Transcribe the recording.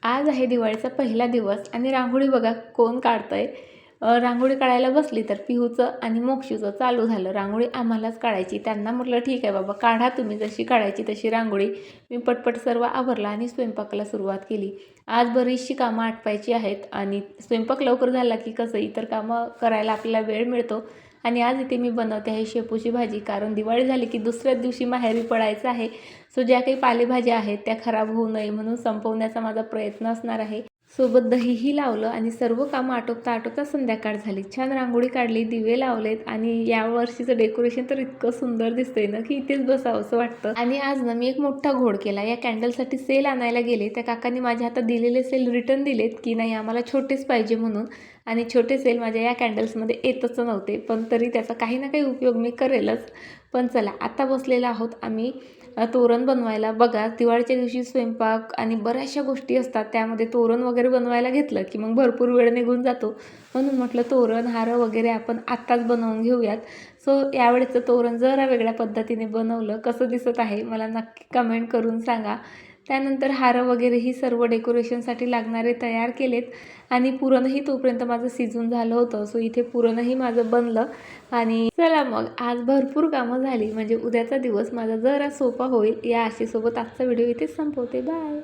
आज आहे दिवाळीचा पहिला दिवस आणि रांगोळी बघा कोण काढतंय. रांगोळी काढायला बसली तर पिहूचं आणि मोक्षूचं चालू झालं रांगोळी आम्हालाच काढायची. त्यांना म्हटलं ठीक आहे बाबा काढा तुम्ही जशी काढायची तशी रांगोळी. मी पटपट सर्व आवरला आणि स्वयंपाकाला सुरुवात केली. आज बरीचशी कामं आटपायची आहेत आणि स्वयंपाक लवकर झाला की कसं इतर कामं करायला आपल्याला वेळ मिळतो. आणि आज इथे मी बनवते आहे शेपूची भाजी, कारण दिवाळी झाली की दुसऱ्याच दिवशी माहेरी पडायचं आहे. सो ज्या काही पालेभाज्या आहेत त्या खराब होऊ नये म्हणून संपवण्याचा माझा प्रयत्न असणार आहे. सोबत दहीही लावलं आणि सर्व कामं आटोपता आटोपता संध्याकाळ झाली. छान रांगोळी काढली, दिवे लावलेत आणि यावर्षीचं डेकोरेशन तर इतकं सुंदर दिसतंय ना की इथेच बसावं असं वाटतं. आणि आज ना मी एक मोठा घोड केला. या कॅन्डलसाठी सेल आणायला गेले, त्या काकांनी माझ्या हातात दिलेले सेल रिटर्न दिलेत की नाही आम्हाला छोटेच पाहिजे म्हणून. आणि छोटे सेल माझ्या या कॅन्डल्समध्ये येतच नव्हते, पण तरी त्याचा काही ना काही उपयोग मी करेलच. पण चला आता बसलेला आहोत आम्ही तोरण बनवायला. बघा दिवाळीच्या दिवशी स्वयंपाक आणि बऱ्याचशा गोष्टी असतात, त्यामध्ये तोरण वगैरे बनवायला घेतलं की मग भरपूर वेळ निघून जातो. म्हणून म्हटलं तोरण हार वगैरे आपण आत्ताच बनवून घेऊयात. सो यावेळेचं तोरण जरा वेगळ्या पद्धतीने बनवलं. कसं दिसत आहे मला नक्की कमेंट करून सांगा. त्यानंतर हार वगैरेही सर्व डेकोरेशनसाठी लागणारे तयार केलेत आणि पुरणही तोपर्यंत माझं शिजून झालं होतं. सो इथे पुरणही माझं बनलं. आणि चला मग आज भरपूर कामं झाली म्हणजे उद्याचा दिवस माझा जरा सोपा होईल या आशेसोबत आजचा व्हिडिओ इथेच संपवते. बाय.